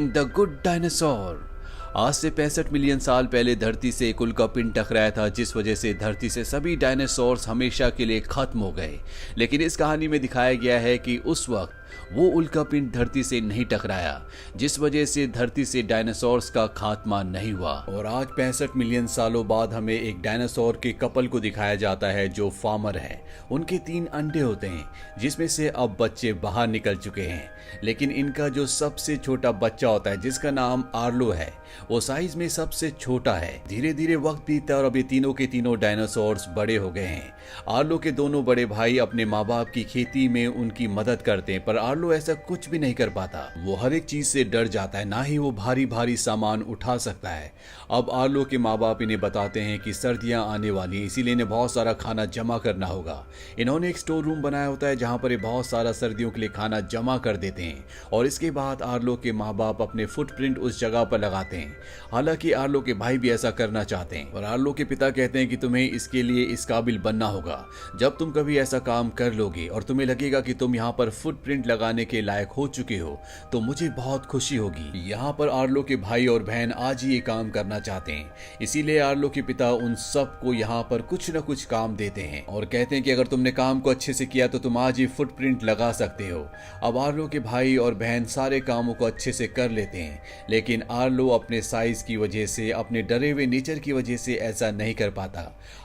The good dinosaur. आज से 65 million साल पहले धरती से एक उल्कापिंड टकराया था, जिस वजह से धरती से सभी डायनासोर्स हमेशा के लिए खत्म हो गए। लेकिन इस कहानी में दिखाया गया है कि उस वक्त वो उल्कापिंड धरती से नहीं टकराया, जिस वजह से धरती से डायनासोर्स का खात्मा नहीं हुआ। और आज 65 मिलियन सालों बाद हमें एक डायनासोर के कपल को दिखाया जाता है जो फार्मर है। उनके 3 अंडे होते हैं, जिसमें से अब बच्चे बाहर निकल चुके हैं। लेकिन इनका जो सबसे छोटा बच्चा होता है, जिसका नाम आर्लो है, वो साइज में सबसे छोटा है। धीरे धीरे वक्त बीतता है और अब ये तीनों के तीनों डायनासोर्स बड़े हो गए हैं। आर्लो के दोनों बड़े भाई अपने माँ बाप की खेती में उनकी मदद करते हैं, पर आर्लो ऐसा कुछ भी नहीं कर पाता। वो हर एक चीज से डर जाता है, ना ही वो भारी भारी सामान उठा सकता है। अब आर्लो के माँ बाप इन्हें बताते हैं कि सर्दियां आने वाली हैं, इसीलिए इन्हें बहुत सारा खाना जमा करना होगा। इन्होंने एक स्टोर रूम बनाया होता है जहां पर ये बहुत सारा सर्दियों के लिए खाना जमा कर देते हैं। और इसके बाद आर्लो के माँ बाप अपने फुटप्रिंट उस जगह पर लगाते हैं। हालांकि आर्लो के भाई भी ऐसा करना चाहते हैं, और आर्लो के पिता कहते हैं कि तुम्हें इसके लिए इस काबिल बनना होगा। जब तुम कभी ऐसा काम कर लोगे और तुम्हें लगेगा कि तुम यहाँ पर फुटप्रिंट लगाने के लायक हो चुके हो, तो मुझे बहुत खुशी होगी। यहाँ पर आर्लो के भाई और बहन आज ही ये काम करना चाहते हैं, इसीलिए आर्लो के पिता उन सबको यहाँ पर कुछ न कुछ काम देते हैं और कहते हैं कि अगर तुमने काम को अच्छे से किया तो तुम आज ही फुटप्रिंट लगा सकते हो। अब आर्लो के भाई और बहन सारे कामों को अच्छे से कर लेते हैं, लेकिन आर्लो अपने साइज की वजह से, अपने डरे हुए नेचर की वजह से ऐसा नहीं कर पाता।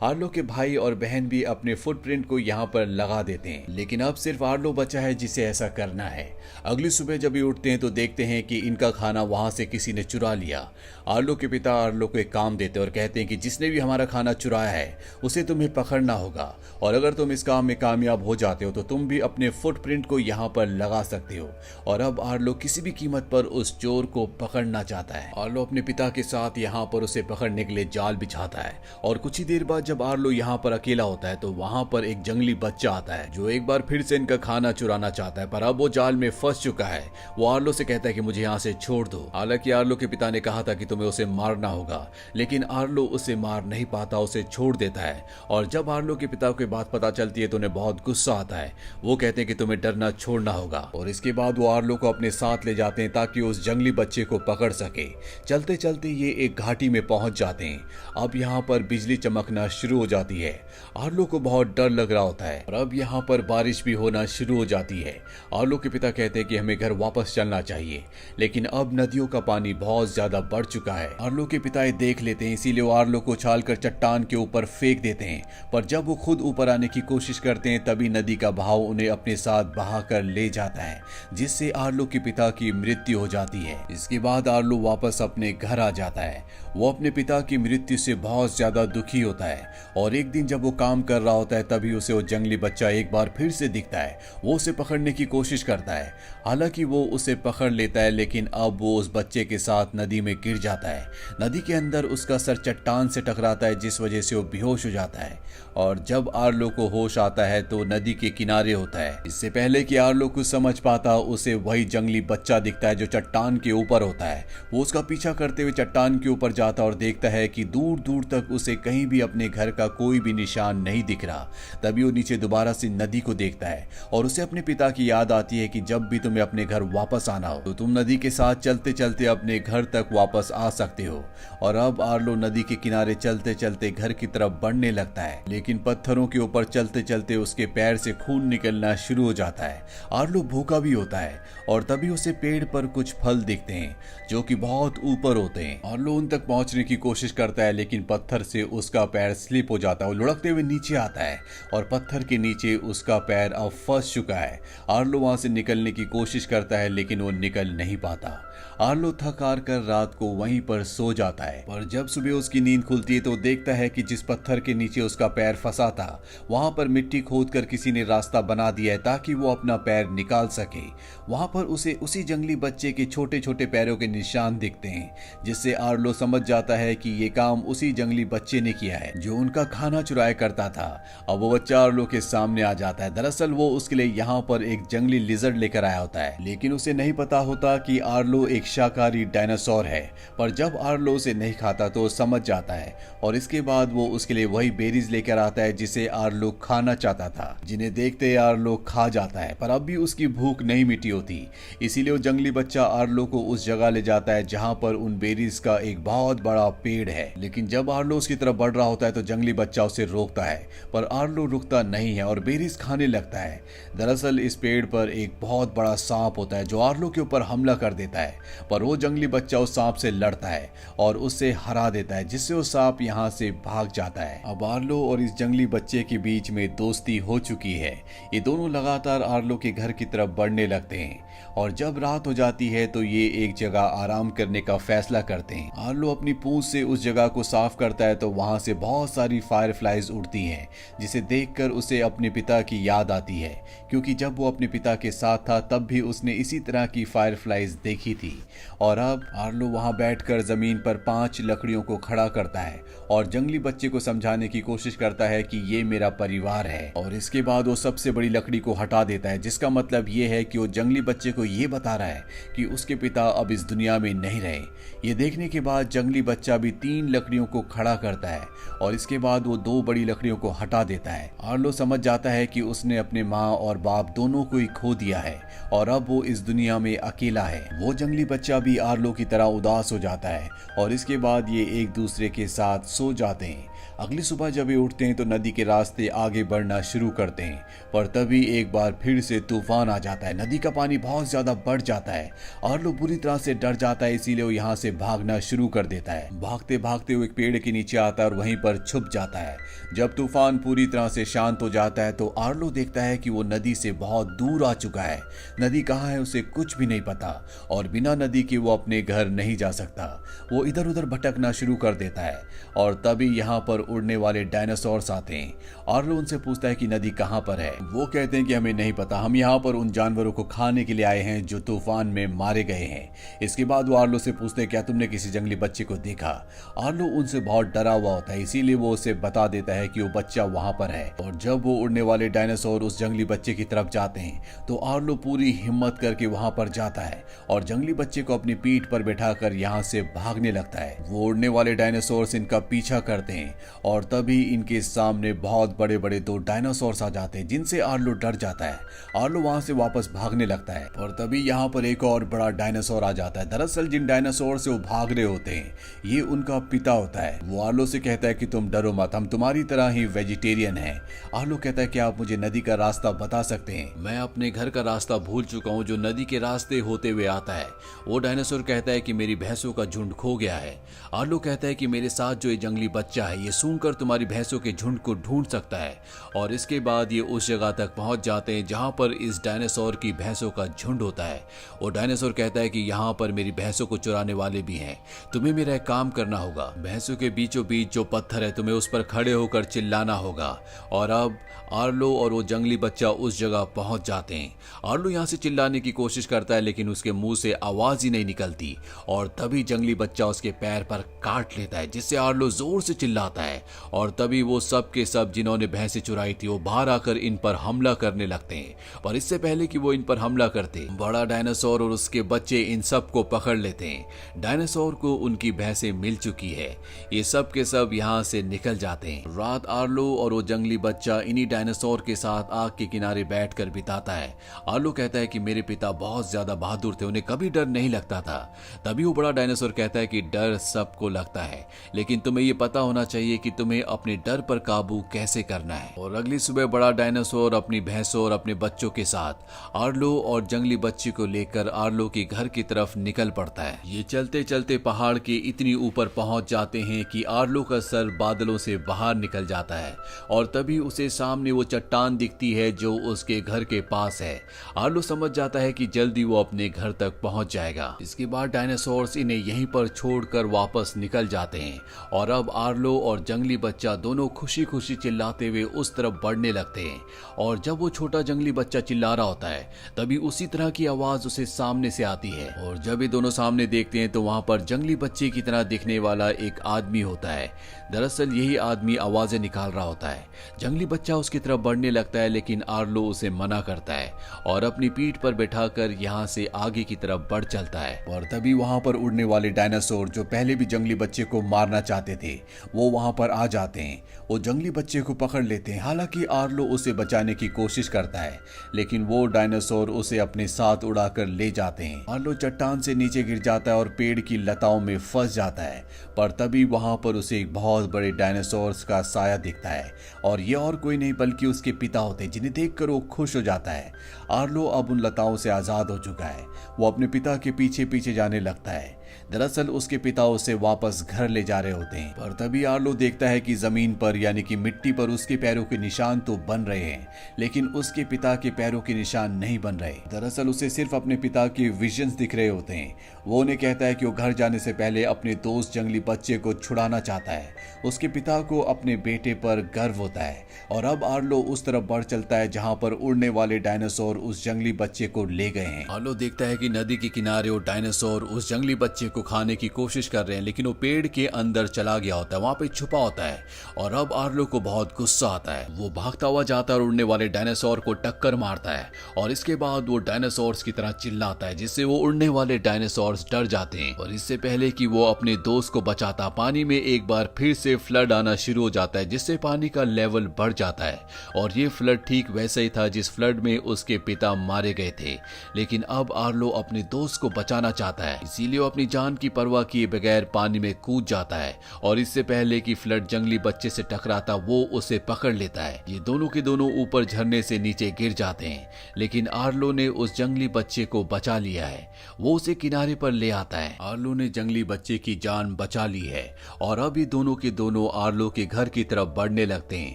आर्लो के भाई और बहन भी अपने फुटप्रिंट को यहाँ पर लगा देते हैं, लेकिन अब सिर्फ आर्लो बचा है जिसे ऐसा करना है। अगली सुबह जब ये उठते हैं तो देखते हैं कि इनका खाना वहां से किसी ने चुरा लिया। आर्लो के पिता आर्लो को एक काम देते हैं और कहते हैं कि जिसने भी हमारा खाना चुराया है उसे तुम्हें पकड़ना होगा, और अगर तुम इस काम में कामयाब हो जाते हो तो तुम भी अपने फुटप्रिंट को यहाँ पर लगा सकते हो। और अब आर्लो किसी भी कीमत पर उस चोर को पकड़ना चाहता है। आर्लो अपने पिता के साथ यहाँ पर उसे पकड़ने के लिए जाल बिछाता है, और कुछ ही देर बाद जब आर्लो यहाँ पर अकेला होता है तो वहां पर एक जंगली बच्चा आता है जो एक बार फिर से इनका खाना चुराना चाहता है, पर अब वो जाल में फंस चुका है। वो आर्लो से कहता है कि मुझे यहाँ से छोड़ दो। हालांकि आर्लो के पिता ने कहा था कि तुम्हें उसे मारना होगा, लेकिन आर्लो उसे मार नहीं पाता, उसे छोड़ देता है। और जब आर्लो के पिता को बात पता चलती है तो उन्हें बहुत गुस्सा आता है। वो कहते हैं कि तुम्हें डरना छोड़ना होगा, और इसके बाद वो आर्लो को अपने साथ ले जाते हैं ताकि उस जंगली बच्चे को पकड़ सके। चलते चलते ये एक घाटी में पहुंच जाते हैं। अब यहाँ पर बिजली चमकना शुरू हो जाती है। आर्लो को बहुत डर लग रहा होता है, और अब यहाँ पर बारिश भी होना शुरू हो जाती है। आर्लो के पिता कहते हैं कि हमें घर वापस चलना चाहिए, लेकिन अब नदियों का पानी बहुत ज्यादा बढ़ चुका है। आर्लो के पिता ये देख लेते हैं, इसीलिए वो आर्लो को उछालकर चट्टान के ऊपर फेंक देते हैं। पर जब वो खुद ऊपर आने की कोशिश करते हैं तभी नदी का बहाव उन्हें अपने साथ बहाकर ले जाता है, जिससे आर्लो के पिता की मृत्यु हो जाती है। इसके बाद आर्लो वापस अपने घर आ जाता है। वो अपने पिता की मृत्यु से बहुत ज्यादा दुखी होता है, और एक दिन जब वो काम कर रहा होता है तभी उसे वो जंगली बच्चा एक बार फिर से दिखता है। वो उसे पकड़ने की कोशिश करता है। हालांकि वो उसे पकड़ लेता है, लेकिन अब वो उस बच्चे के साथ नदी में गिर जाता है। नदी के अंदर उसका सर चट्टान से टकराता है, जिस वजह से वो बेहोश हो जाता है। और जब आर्लो को होश आता है तो नदी के किनारे होता है। इससे पहले कि आर्लो कुछ समझ पाता, उसे वही जंगली बच्चा दिखता है जो चट्टान के ऊपर होता है। वो उसका पीछा करते हुए चट्टान के ऊपर जाता और देखता है कि दूर दूर तक उसे कहीं भी अपने घर का कोई भी निशान नहीं दिख रहा। तभी वो नीचे दोबारा से नदी को देखता है, और उसे अपने पिता की याद आती है कि जब भी तुम्हें अपने घर वापस आना हो तो तुम नदी के साथ चलते चलते अपने घर तक वापस आ सकते हो। और अब आर्लो नदी के किनारे चलते चलते घर की तरफ बढ़ने लगता है, लेकिन पत्थरों के ऊपर चलते चलते उसके पैर से खून निकलना शुरू हो जाता है। आर्लो भूखा भी होता है, और तभी उसे पेड़ पर कुछ फल दिखते हैं जो कि बहुत ऊपर होते हैं। आर्लो उन तक पहुंचने की कोशिश करता है, लेकिन पत्थर से उसका पैर स्लिप हो जाता है। वो लुढ़कते हुए नीचे आता है, और पत्थर के नीचे उसका पैर अब फंस चुका है। आर्लो वहां से निकलने की कोशिश करता है, लेकिन वो निकल नहीं पाता। आर्लो थक हार कर रात को वहीं पर सो जाता है, पर जब सुबह उसकी नींद खुलती है तो देखता है कि जिस पत्थर के नीचे उसका पैर फंसा था वहां पर मिट्टी खोदकर किसी ने रास्ता बना दिया है ताकि वो अपना पैर निकाल सके। वहां पर उसे उसी जंगली बच्चे के छोटे छोटे पैरों के निशान दिखते हैं, जिससे आर्लो समझ जाता है कि ये काम उसी जंगली बच्चे ने किया है जो उनका खाना चुराया करता था। अब वो बच्चा आर्लो के सामने आ जाता है। दरअसल वो उसके लिए यहाँ पर एक जंगली लिजर्ड लेकर आया होता है, लेकिन उसे नहीं पता होता कि आर्लो एक शाकाहारी डायनासोर है। पर जब आर्लो उसे नहीं खाता तो समझ जाता है और इसके बाद वो उसके लिए वही बेरीज लेकर आता है जिसे आर्लो खाना चाहता था, जिन्हें देखते ही आर्लो खा जाता है। पर अब भी उसकी भूख नहीं मिटी होती, इसीलिए वो जंगली बच्चा आर्लो को उस जगह ले जाता है जहां पर उन बेरीज का एक बहुत बड़ा पेड़ है। लेकिन जब आर्लो उसकी तरफ बढ़ रहा होता है तो जंगली बच्चा उसे रोकता है, पर आर्लो रुकता नहीं है और बेरीज खाने लगता है। दरअसल इस पेड़ पर एक बहुत बड़ा सांप होता है जो आर्लो के ऊपर हमला कर देता है, पर वो जंगली बच्चा उस सांप से लड़ता है और उससे हरा देता है, जिससे वो सांप यहाँ से भाग जाता है। अब आर्लो और इस जंगली बच्चे के बीच में दोस्ती हो चुकी है। ये दोनों लगातार आर्लो के घर की तरफ बढ़ने लगते हैं और जब रात हो जाती है तो ये एक जगह आराम करने का फैसला करते हैं। आर्लो अपनी पूंछ से उस जगह को साफ करता है तो वहां से बहुत सारी फायरफ्लाइज उड़ती हैं, जिसे देखकर उसे अपने पिता की याद आती है, क्योंकि जब वो अपने पिता के साथ था तब भी उसने इसी तरह की फायरफ्लाइज देखी थी। और अब आर्लो वहां बैठकर जमीन पर 5 लकड़ियों को खड़ा करता है और जंगली बच्चे को समझाने की कोशिश करता है कि ये मेरा परिवार है। और इसके बाद वो सबसे बड़ी लकड़ी को हटा देता है, जिसका मतलब ये है कि वो जंगली बच्चे को ये बता रहा है कि उसके पिता अब इस दुनिया में नहीं रहे। ये देखने के बाद जंगली बच्चा भी 3 लकड़ियों को खड़ा करता है और इसके बाद वो 2 बड़ी लकड़ियों को हटा देता है। आर्लो समझ जाता है कि उसने अपने माँ और बाप दोनों को ही खो दिया है और अब वो इस दुनिया में अकेला है। वो जंगली बच्चा भी आर्लो की तरह उदास हो जाता है और इसके बाद ये एक दूसरे के साथ सो जाते हैं। अगली सुबह जब ये उठते हैं तो नदी के रास्ते आगे बढ़ना शुरू करते हैं, पर तभी एक बार फिर से तूफान आ जाता है। नदी का पानी बहुत ज्यादा बढ़ जाता है। आर्लो बुरी तरह से डर जाता है, इसीलिए वो यहाँ से भागना शुरू कर देता है। भागते भागते वो एक पेड़ के नीचे आता है और वहीं पर छुप जाता है। जब तूफान पूरी तरह से शांत हो जाता है तो आर्लो देखता है कि वो नदी से बहुत दूर आ चुका है। नदी कहाँ है उसे कुछ भी नहीं पता और बिना नदी के वो अपने घर नहीं जा सकता। वो इधर उधर भटकना शुरू कर देता है और तभी यहाँ पर उड़ने वाले डायनासोर्स आते हैं। आर्लो उनसे पूछता है कि नदी कहाँ पर है। वो कहते हैं कि हमें नहीं पता, हम यहाँ पर उन जानवरों को खाने के लिए आए हैं जो तूफान में मारे गए हैं। इसके बाद वो आर्लो से पूछते हैं क्या तुमने किसी जंगली बच्चे को देखा। आर्लो उनसे बहुत डरा हुआ होता है, इसीलिए वो उसे बता देता है कि वो बच्चा वहां पर है। और जब वो उड़ने वाले डायनासोर उस जंगली बच्चे की तरफ जाते हैं तो आर्लो पूरी हिम्मत करके वहां पर जाता है और जंगली बच्चे को अपनी पीठ पर बैठाकर यहाँ से भागने लगता है। वो उड़ने वाले डायनासोर्स इनका पीछा करते हैं और तभी इनके सामने बहुत बड़े बड़े 2 डायनासोर्स आ जाते हैं, जिनसे आर्लो डर जाता है। आर्लो वहां से वापस भागने लगता है और तभी यहाँ पर एक और बड़ा डायनासोर आ जाता है। दरअसल जिन डायनासोर से वो भाग रहे होते हैं ये उनका पिता होता है। वो आर्लो से कहता है कि तुम डरो मत, हम तुम्हारी तरह ही वेजिटेरियन हैं। आर्लो कहता है कि आप मुझे नदी का रास्ता बता सकते हैं, मैं अपने घर का रास्ता भूल चुका हूँ जो नदी के रास्ते होते हुए आता है। वो डायनासोर कहता है कि मेरी भैंसों का झुंड खो गया है। आर्लो कहता है कि मेरे साथ जो ये जंगली बच्चा है ये सूंघकर तुम्हारी भैंसों के झुंड को ढूंढ सकता है। और इसके बाद ये उस जगह तक पहुंच जाते हैं जहां पर इस डायनासोर की भैंसों का झुंड होता है। वो डायनासोर कहता है कि यहाँ पर मेरी भैंसों को चुराने वाले भी हैं, तुम्हें मेरा एक काम करना होगा। भैंसों के बीचों बीच जो पत्थर है तुम्हें उस पर खड़े होकर चिल्लाना होगा। और अब आर्लो और वो जंगली बच्चा उस जगह पहुंच जाते हैं। आर्लो यहाँ से चिल्लाने की कोशिश करता है लेकिन उसके मुंह से आवाज ही नहीं निकलती और तभी जंगली बच्चा उसके पैर पर काट लेता है, जिससे आर्लो जोर से चिल्लाता है और तभी वो सब के सब जिन्होंने भैंसें चुराई थी वो बाहर आकर इन पर हमला करने लगते हैं। पर इससे पहले कि वो इन पर हमला करते बड़ा डायनासोर और उसके बच्चे इन सब को पकड़ लेते हैं। डायनासोर को उनकी भैंसें मिल चुकी है, ये सब के सब यहाँ से निकल जाते हैं। रात आर्लो और वो जंगली बच्चा इन्हीं डायनासोर के साथ आग के किनारे बैठकर बिताता है। आर्लो कहता है कि मेरे पिता बहुत ज्यादा बहादुर थे, उन्हें कभी डर नहीं लगता था। तभी वो बड़ा डायनासोर कहता है कि डर सबको लगता है लेकिन तुम्हें ये पता होना चाहिए कि तुम्हें अपने डर पर काबू कैसे करना है। और अगली सुबह बड़ा डायनासोर अपनी भैंसों और अपने बच्चों के साथ आर्लो और जंगली बच्ची को लेकर आर्लो के घर की तरफ निकल पड़ता है। ये चलते चलते पहाड़ के इतनी ऊपर पहुंच जाते हैं कि आर्लो का सर बादलों से बाहर निकल जाता है और तभी उसे सामने वो चट्टान दिखती है जो उसके घर के पास है। आर्लो समझ जाता है कि जल्दी वो अपने घर तक पहुंच जाएगा। इसके बाद डायनासोर्स इन्हें यहीं पर छोड़कर वापस निकल जाते हैं और अब आर्लो और और जंगली बच्चा दोनों खुशी खुशी चिल्लाते हुए उस तरफ बढ़ने लगते हैं। और जब वो छोटा जंगली बच्चा चिल्ला रहा होता है तभी उसी तरह की आवाज उसे सामने से आती है। और जब ये दोनों सामने देखते हैं तो वहां पर जंगली बच्चे की तरह दिखने वाला एक आदमी होता है। दरअसल यही आदमी आवाजें निकाल रहा होता है। जंगली बच्चा उसकी तरफ बढ़ने लगता है लेकिन आर्लो उसे मना करता है और अपनी पीठ पर बैठाकर यहाँ से आगे की तरफ बढ़ चलता है। और तभी वहां पर उड़ने वाले डायनासोर जो पहले भी जंगली बच्चे को मारना चाहते थे वो वहां पर आ जाते हैं। वो जंगली बच्चे को पकड़ लेते हैं। हालांकि आर्लो उसे बचाने की कोशिश करता है लेकिन वो डायनासोर उसे अपने साथ उड़ाकर ले जाते हैं। आर्लो चट्टान से नीचे गिर जाता है और पेड़ की लताओं में फंस जाता है। पर तभी वहां पर उसे एक बहुत बड़े डायनासोर का साया दिखता है और ये और कोई नहीं बल्कि उसके पिता होते हैं, जिन्हें देखकर वो खुश हो जाता है। आर्लो अब उन लताओं से आजाद हो चुका है। वो अपने पिता के पीछे पीछे जाने लगता है। दरअसल उसके पिता उसे वापस घर ले जा रहे होते हैं। पर तभी आर्लो देखता है कि जमीन पर यानी कि मिट्टी पर उसके पैरों के निशान तो बन रहे हैं लेकिन उसके पिता के पैरों के निशान नहीं बन रहे। दरअसल उसे सिर्फ अपने पिता के विजन्स दिख रहे होते हैं। वो उन्हें कहता है कि वो घर जाने से पहले अपने दोस्त जंगली बच्चे को छुड़ाना चाहता है। उसके पिता को अपने बेटे पर गर्व होता है और अब आर्लो उस तरफ बढ़ चलता है जहां पर उड़ने वाले डायनासोर उस जंगली बच्चे को ले गए हैं। आर्लो देखता है कि नदी के किनारे वो डायनासोर उस जंगली बच्चे को खाने की कोशिश कर रहे हैं लेकिन वो पेड़ के अंदर चला गया होता है, वहां पे छुपा होता है। और अब आर्लो को बहुत गुस्सा आता है। वो भागता हुआ जाता है और उड़ने वाले डायनासोर को टक्कर मारता है और इसके बाद वो डायनासोर्स की तरह चिल्लाता है जिससे वो उड़ने वाले डायनासोर्स डर जाते हैं। और इससे पहले कि वो अपने दोस्त को बचाता, पानी में एक बार फिर से फ्लड आना शुरू हो जाता है जिससे पानी का लेवल बढ़ जाता है। और ये फ्लड ठीक वैसा ही था जिस फ्लड में उसके पिता मारे गए थे। लेकिन अब आर्लो अपने दोस्त को बचाना चाहता है, इसीलिए वो अपनी जान की परवाह किए बगैर पानी में कूद जाता है और इससे पहले कि फ्लड जंगली बच्चे से टकराता वो उसे पकड़ लेता है। ये दोनों के दोनों ऊपर झरने से नीचे गिर जाते हैं लेकिन आर्लो ने उस जंगली बच्चे को बचा लिया है। वो उसे किनारे पर ले आता है। आर्लो ने जंगली बच्चे की जान बचा ली है और अब ये दोनों के दोनों आर्लो के घर की तरफ बढ़ने लगते हैं।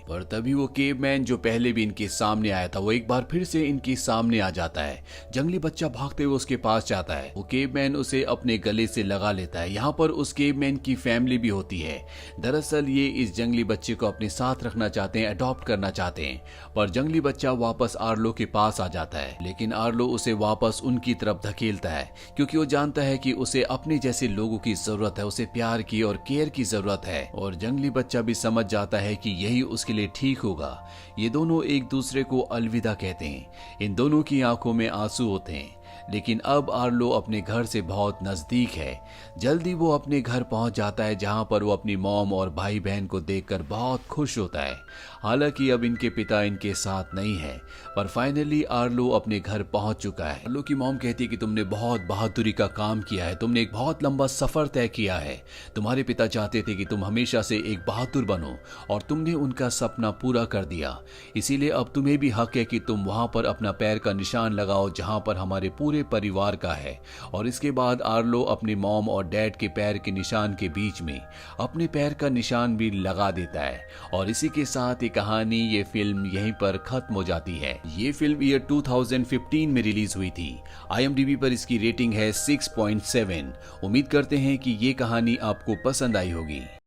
पर तभी वो केवमैन जो पहले भी इनके सामने आया था वो एक बार फिर से इनके सामने आ जाता है। जंगली बच्चा भागते हुए उसके पास जाता है। वो केवमैन उसे अपने गले से लगा लेता है। यहाँ पर उस केवमैन की फैमिली भी होती है। दरअसल ये इस जंगली बच्चे को अपने साथ रखना चाहते हैं, अडॉप्ट करना चाहते हैं। पर जंगली बच्चा वापस आर्लो के पास आ जाता है लेकिन आर्लो उसे वापस उनकी तरफ धकेलता है क्योंकि वो जानता है कि उसे अपने जैसे लोगों की जरूरत है, उसे प्यार की और केयर की जरूरत है। और जंगली बच्चा भी समझ जाता है कि यही उसके लिए ठीक होगा। ये दोनों एक दूसरे को अलविदा कहते हैं। इन दोनों की आंखों में आंसू होते हैं लेकिन अब आर्लो अपने घर से बहुत नजदीक है। जल्दी वो अपने घर पहुंच जाता है जहां पर वो अपनी मॉम और भाई बहन को देखकर बहुत खुश होता है। हालांकि अब इनके पिता इनके साथ नहीं है पर फाइनली आर्लो अपने घर पहुंच चुका है। आर्लो की मॉम कहती है कि तुमने बहुत बहादुरी का काम किया है, तुमने एक बहुत लंबा सफर तय किया है। तुम्हारे पिता चाहते थे कि तुम हमेशा से एक बहादुर बनो और तुमने उनका सपना पूरा कर दिया। इसीलिए अब तुम्हें भी हक है कि तुम वहां पर अपना पैर का निशान लगाओ जहां पर हमारे पूरे परिवार का है। और इसके बाद आर्लो अपनी मॉम और डैड के पैर के निशान के बीच में अपने पैर का निशान भी लगा देता है। और इसी के साथ ये कहानी, ये फिल्म यहीं पर खत्म हो जाती है। ये फिल्म ईयर 2015 में रिलीज हुई थी। IMDb पर इसकी रेटिंग है 6.7। उम्मीद करते हैं कि ये कहानी आपको पसंद आई होगी।